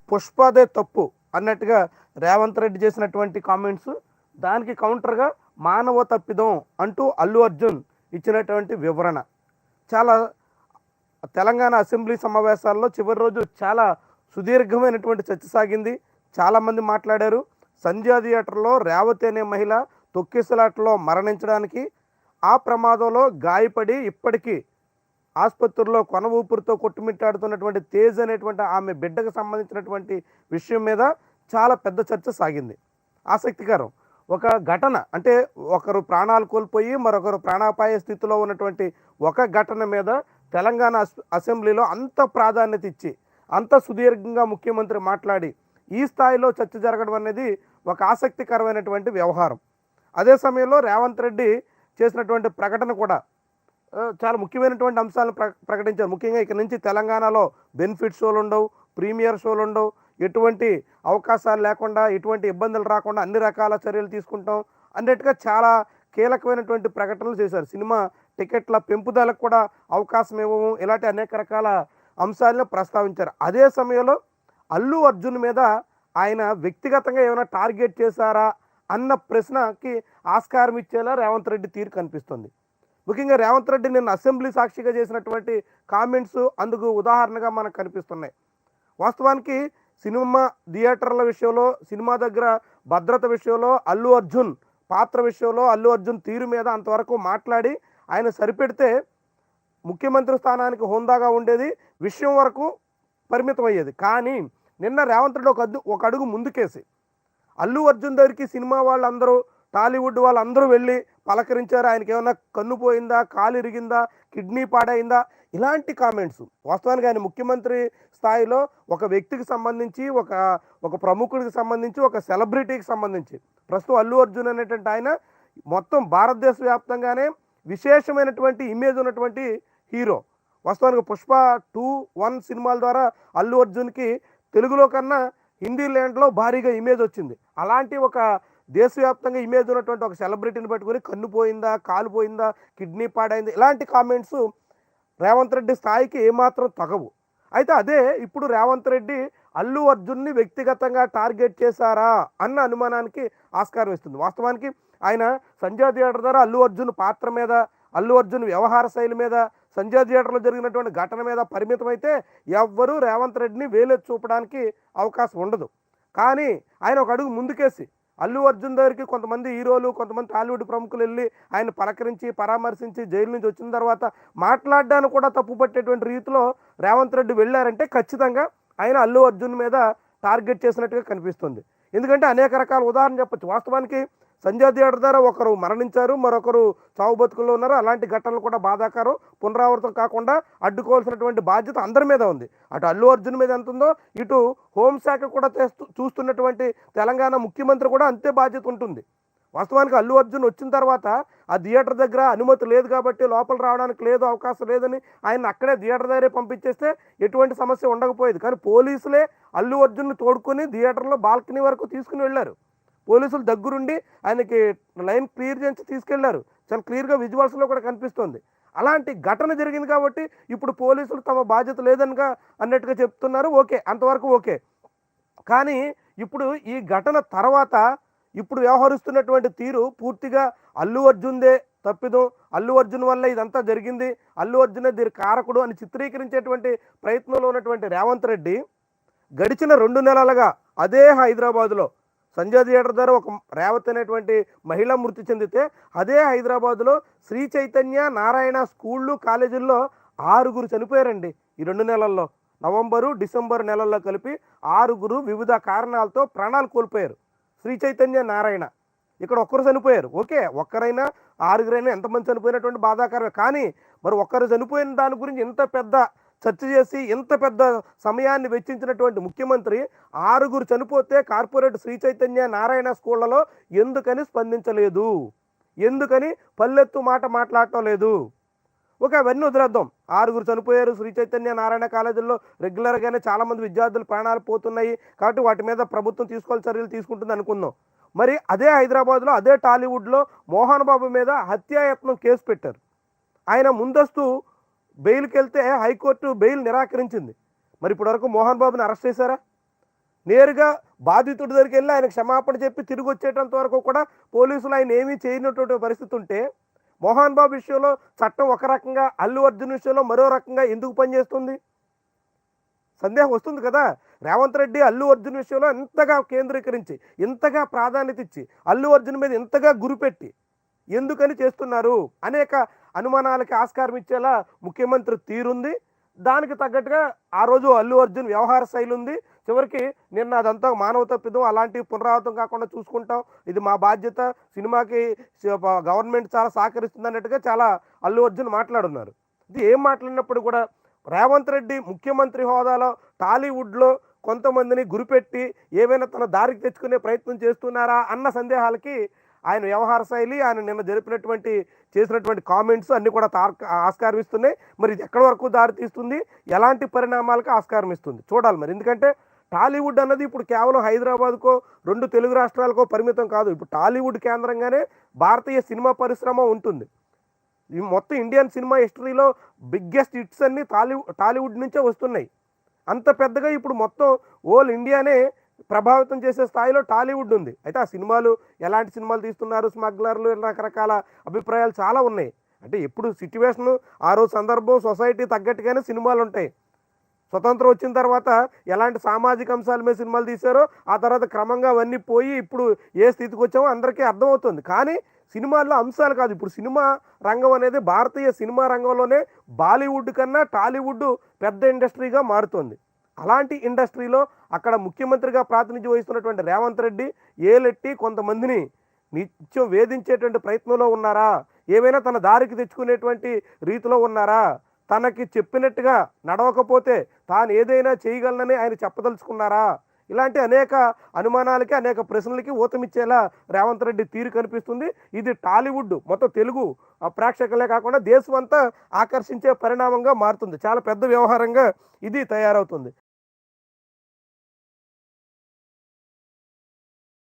పుష్పదే తప్పు అన్నట్టుగా రేవంత్ రెడ్డి చేసినటువంటి కామెంట్స్, దానికి కౌంటర్గా మానవ తప్పిదం అంటూ అల్లు అర్జున్ ఇచ్చినటువంటి వివరణ చాలా తెలంగాణ అసెంబ్లీ సమావేశాల్లో చివరి రోజు చాలా సుదీర్ఘమైనటువంటి చర్చ సాగింది. చాలామంది మాట్లాడారు. సంధ్యా థియేటర్లో రేవతి అనే మహిళ తొక్కిసలాటలో మరణించడానికి, ఆ ప్రమాదంలో గాయపడి ఇప్పటికీ ఆసుపత్రిలో కొన ఊపిరితో కొట్టుమిట్టాడుతున్నటువంటి తేజ్ అనేటువంటి ఆమె బిడ్డకు సంబంధించినటువంటి విషయం మీద చాలా పెద్ద చర్చ సాగింది. ఆసక్తికరం. ఒక ఘటన అంటే ఒకరు ప్రాణాలు కోల్పోయి మరొకరు ప్రాణాపాయ స్థితిలో ఉన్నటువంటి ఒక ఘటన మీద తెలంగాణ అసెంబ్లీలో అంత ప్రాధాన్యత ఇచ్చి అంత సుదీర్ఘంగా ముఖ్యమంత్రి మాట్లాడి ఈ స్థాయిలో చర్చ జరగడం అనేది ఒక ఆసక్తికరమైనటువంటి వ్యవహారం. అదే సమయంలో రేవంత్ రెడ్డి చేసినటువంటి ప్రకటన కూడా చాలా ముఖ్యమైనటువంటి అంశాలను ప్రకటించారు. ముఖ్యంగా ఇక నుంచి తెలంగాణలో బెనిఫిట్ షోలు ఉండవు, ప్రీమియర్ షోలు ఉండవు, ఎటువంటి అవకాశాలు లేకుండా ఎటువంటి ఇబ్బందులు రాకుండా అన్ని రకాల చర్యలు తీసుకుంటాం అన్నట్టుగా చాలా కీలకమైనటువంటి ప్రకటనలు చేశారు. సినిమా టికెట్ల పెంపుదలకు కూడా అవకాశం ఇవ్వము, ఇలాంటి అనేక రకాల అంశాలను ప్రస్తావించారు. అదే సమయంలో అల్లు అర్జున్ మీద ఆయన వ్యక్తిగతంగా ఏమైనా టార్గెట్ చేశారా అన్న ప్రశ్నకి ఆస్కారం ఇచ్చేలా రేవంత్ రెడ్డి తీరు కనిపిస్తుంది. ముఖ్యంగా రేవంత్ రెడ్డి నిన్న అసెంబ్లీ సాక్షిగా చేసినటువంటి కామెంట్స్ అందుకు ఉదాహరణగా మనకు కనిపిస్తున్నాయి. వాస్తవానికి సినిమా థియేటర్ల విషయంలో, సినిమా దగ్గర భద్రత విషయంలో, అల్లు అర్జున్ పాత్ర విషయంలో, అల్లు అర్జున్ తీరు మీద అంతవరకు మాట్లాడి ఆయన సరిపెడితే ముఖ్యమంత్రి స్థానానికి హోందాగా ఉండేది, విషయం వరకు పరిమితం అయ్యేది. కానీ నిన్న రేవంత్ రెడ్డి ఒక అడుగు ముందుకేసి అల్లు అర్జున్ దగ్గరికి సినిమా వాళ్ళందరూ, టాలీవుడ్ వాళ్ళందరూ వెళ్ళి పలకరించారు. ఆయనకి ఏమైనా కన్ను పోయిందా, కాలు ఇరిగిందా, కిడ్నీ పాడైందా, ఇలాంటి కామెంట్స్. వాస్తవానికి ఆయన ముఖ్యమంత్రి స్థాయిలో ఒక వ్యక్తికి సంబంధించి, ఒక ప్రముఖుడికి సంబంధించి, ఒక సెలబ్రిటీకి సంబంధించి, ప్రస్తుతం అల్లు అర్జున్ అనేటువంటి ఆయన మొత్తం భారతదేశ వ్యాప్తంగానే విశేషమైనటువంటి ఇమేజ్ ఉన్నటువంటి హీరో. వాస్తవానికి పుష్ప 2, 1 సినిమాల ద్వారా అల్లు అర్జున్కి తెలుగులో కన్నా హిందీ ల్యాండ్లో భారీగా ఇమేజ్ వచ్చింది. అలాంటి ఒక దేశవ్యాప్తంగా ఇమేజ్ ఉన్నటువంటి ఒక సెలబ్రిటీని పట్టుకొని కన్ను పోయిందా, కాలు పోయిందా, కిడ్నీ పాడైంది, ఇలాంటి కామెంట్స్ రేవంత్ రెడ్డి స్థాయికి ఏమాత్రం తగవు. అయితే అదే ఇప్పుడు రేవంత్ రెడ్డి అల్లు అర్జున్ని వ్యక్తిగతంగా టార్గెట్ చేశారా అన్న అనుమానానికి ఆస్కారం ఇస్తుంది. వాస్తవానికి ఆయన సంధ్యా థియేటర్ ద్వారా అల్లు అర్జున్ పాత్ర మీద, అల్లు అర్జున్ వ్యవహార శైలి మీద, సంధ్యా థియేటర్లో జరిగినటువంటి ఘటన మీద పరిమితమైతే ఎవ్వరూ రేవంత్ రెడ్డిని వేలెత్తి చూపడానికి అవకాశం ఉండదు. కానీ ఆయన ఒక అడుగు ముందుకేసి అల్లు అర్జున్ దగ్గరికి కొంతమంది హీరోలు, కొంతమంది టాలీవుడ్ ప్రముఖులు వెళ్ళి ఆయన పలకరించి, పరామర్శించి జైలు నుంచి వచ్చిన తర్వాత మాట్లాడడానికి కూడా తప్పుపట్టేటువంటి రీతిలో రేవంత్ రెడ్డి వెళ్ళారంటే ఖచ్చితంగా ఆయన అల్లు అర్జున్ మీద టార్గెట్ చేసినట్టుగా కనిపిస్తుంది. ఎందుకంటే అనేక రకాల ఉదాహరణ చెప్పచ్చు. వాస్తవానికి సంధ్యా థియేటర్ ద్వారా ఒకరు మరణించారు, మరొకరు చావు బతుకుల్లో ఉన్నారు. అలాంటి ఘటనలు కూడా బాధాకరం, పునరావృతం కాకుండా అడ్డుకోవాల్సినటువంటి బాధ్యత అందరి మీద ఉంది. అటు అల్లు అర్జున్ మీద ఎంత ఉందో, ఇటు హోంశాఖ కూడా చూస్తున్నటువంటి తెలంగాణ ముఖ్యమంత్రి కూడా అంతే బాధ్యత ఉంటుంది. వాస్తవానికి అల్లు అర్జున్ వచ్చిన తర్వాత ఆ థియేటర్ దగ్గర అనుమతి లేదు కాబట్టి లోపల రావడానికి లేదు, అవకాశం లేదని ఆయన అక్కడే థియేటర్ దగ్గరే పంపించేస్తే ఎటువంటి సమస్య ఉండకపోయేది. కానీ పోలీసులే అల్లు అర్జున్ని తోడుకొని థియేటర్లో బాల్కనీ వరకు తీసుకుని వెళ్ళారు. పోలీసులు దగ్గరుండి ఆయనకి లైన్ క్లియర్ చేసి తీసుకెళ్లారు. చాలా క్లియర్గా విజువల్స్లో కూడా కనిపిస్తుంది. అలాంటి ఘటన జరిగింది కాబట్టి ఇప్పుడు పోలీసులు తమ బాధ్యత లేదనిగా అన్నట్టుగా చెప్తున్నారు. ఓకే, అంతవరకు ఓకే. కానీ ఇప్పుడు ఈ ఘటన తర్వాత ఇప్పుడు వ్యవహరిస్తున్నటువంటి తీరు పూర్తిగా అల్లు అర్జున్దే తప్పిదం, అల్లు అర్జున్ వల్ల ఇదంతా జరిగింది, అల్లు అర్జునే దీని కారకుడు అని చిత్రీకరించేటువంటి ప్రయత్నంలో ఉన్నటువంటి రేవంత్ రెడ్డి గడిచిన 2 నెలలుగా అదే హైదరాబాదులో సంధ్యా థియేటర్ ద్వారా ఒక రేవతి అనేటువంటి మహిళ మృతి చెందితే, అదే హైదరాబాదులో శ్రీ చైతన్య నారాయణ స్కూళ్ళు, కాలేజీల్లో 6 చనిపోయారండి ఈ 2 నెలల్లో. నవంబరు, డిసెంబర్ నెలల్లో కలిపి 6 వివిధ కారణాలతో ప్రాణాలు కోల్పోయారు. శ్రీ చైతన్య, నారాయణ, ఇక్కడ ఒక్కరు చనిపోయారు. ఓకే, ఒక్కరైనా 6 ఎంతమంది చనిపోయినటువంటి బాధాకరమే. కానీ మరి ఒక్కరు చనిపోయిన దాని గురించి ఇంత పెద్ద చర్చ చేసి ఇంత పెద్ద సమయాన్ని వెచ్చించినటువంటి ముఖ్యమంత్రి 6 చనిపోతే కార్పొరేట్ శ్రీ చైతన్య నారాయణ స్కూళ్లలో ఎందుకని స్పందించలేదు, ఎందుకని పల్లెత్తు మాట మాట్లాడటం లేదు? ఓకే, అవన్నీ వదిలేద్దాం. 6 చనిపోయారు శ్రీ చైతన్య నారాయణ కాలేజీల్లో, రెగ్యులర్గానే చాలామంది విద్యార్థులు ప్రాణాలు పోతున్నాయి కాబట్టి వాటి మీద ప్రభుత్వం తీసుకోవాల్సిన చర్యలు తీసుకుంటుంది అనుకుందాం. మరి అదే హైదరాబాద్లో, అదే టాలీవుడ్లో మోహన్ బాబు మీద హత్యాయత్నం కేసు పెట్టారు. ఆయన ముందస్తు బెయిల్కి వెళ్తే హైకోర్టు బెయిల్ నిరాకరించింది. మరి ఇప్పటివరకు మోహన్ బాబుని అరెస్ట్ చేశారా? నేరుగా బాధితుడి దగ్గరికి వెళ్ళి ఆయన క్షమాపణ చెప్పి తిరిగి వచ్చేటంత వరకు కూడా పోలీసులు ఆయన ఏమీ చేయనటువంటి పరిస్థితి ఉంటే, మోహన్ బాబు విషయంలో చట్టం ఒక రకంగా, అల్లు అర్జున్ విషయంలో మరో రకంగా ఎందుకు పనిచేస్తుంది? సందేహం వస్తుంది కదా. రేవంత్ రెడ్డి అల్లు అర్జున్ విషయంలో ఎంతగా కేంద్రీకరించి, ఇంతగా ప్రాధాన్యత ఇచ్చి, అల్లు అర్జున్ మీద ఇంతగా గురిపెట్టి ఎందుకని చేస్తున్నారు అనేక అనుమానాలకి ఆస్కారం ఇచ్చేలా ముఖ్యమంత్రి తీరుంది. దానికి తగ్గట్టుగా ఆ రోజు అల్లు అర్జున్ వ్యవహార శైలి ఉంది. చివరికి నిన్న అదంతా మానవ తప్పిదం, అలాంటివి పునరావృతం కాకుండా చూసుకుంటాం, ఇది మా బాధ్యత, సినిమాకి గవర్నమెంట్ చాలా సహకరిస్తుంది అన్నట్టుగా చాలా అల్లు అర్జున్ మాట్లాడున్నారు. ఇది ఏం మాట్లాడినప్పుడు కూడా రేవంత్ రెడ్డి ముఖ్యమంత్రి హోదాలో టాలీవుడ్లో కొంతమందిని గురిపెట్టి ఏవైనా తన దారికి తెచ్చుకునే ప్రయత్నం చేస్తున్నారా అన్న సందేహాలకి ఆయన వ్యవహార శైలి, ఆయన నిన్న చేసినటువంటి కామెంట్స్ అన్నీ కూడా ఆస్కారం ఇస్తున్నాయి. మరి ఇది ఎక్కడి వరకు దారి తీస్తుంది, ఎలాంటి పరిణామాలకు ఆస్కారం ఇస్తుంది చూడాలి మరి. ఎందుకంటే టాలీవుడ్ అన్నది ఇప్పుడు కేవలం హైదరాబాద్కో 2 తెలుగు రాష్ట్రాలకో పరిమితం కాదు. ఇప్పుడు టాలీవుడ్ కేంద్రంగానే భారతీయ సినిమా పరిశ్రమ ఉంటుంది. ఈ మొత్తం ఇండియన్ సినిమా హిస్టరీలో బిగ్గెస్ట్ హిట్స్ అన్నీ టాలీవుడ్ నుంచే వస్తున్నాయి. అంత పెద్దగా ఇప్పుడు మొత్తం ఓల్ ఇండియానే ప్రభావితం చేసే స్థాయిలో టాలీవుడ్ ఉంది. అయితే ఆ సినిమాలు ఎలాంటి సినిమాలు తీస్తున్నారు, స్మగ్లర్లు, రకరకాల అభిప్రాయాలు చాలా ఉన్నాయి. అంటే ఎప్పుడు సిచ్యువేషను, ఆ రోజు సందర్భం, సొసైటీ తగ్గట్టుగానే సినిమాలు ఉంటాయి. స్వతంత్రం వచ్చిన తర్వాత ఎలాంటి సామాజిక అంశాల మీద సినిమాలు తీశారో ఆ తర్వాత క్రమంగా అవన్నీ పోయి ఇప్పుడు ఏ స్థితికి వచ్చామో అందరికీ అర్థమవుతుంది. కానీ సినిమాల్లో అంశాలు కాదు. ఇప్పుడు సినిమా రంగం అనేది భారతీయ సినిమా రంగంలోనే బాలీవుడ్ కన్నా టాలీవుడ్ పెద్ద ఇండస్ట్రీగా మారుతుంది. అలాంటి ఇండస్ట్రీలో అక్కడ ముఖ్యమంత్రిగా ప్రాతినిధ్యం వహిస్తున్నటువంటి రేవంత్ రెడ్డి ఏలెట్టి కొంతమందిని నిత్యం వేధించేటువంటి ప్రయత్నంలో ఉన్నారా? ఏమైనా తన దారికి తెచ్చుకునేటువంటి రీతిలో ఉన్నారా? తనకి చెప్పినట్టుగా నడవకపోతే తాను ఏదైనా చేయగలనని ఆయన చెప్పదలుచుకున్నారా? ఇలాంటి అనేక అనుమానాలకి, అనేక ప్రశ్నలకి ఊతమిచ్చేలా రేవంత్ రెడ్డి తీరు కనిపిస్తుంది. ఇది టాలీవుడ్ మొత్తం తెలుగు ప్రేక్షకులే కాకుండా దేశం అంతా ఆకర్షించే పరిణామంగా మారుతుంది. చాలా పెద్ద వ్యవహారంగా ఇది తయారవుతుంది.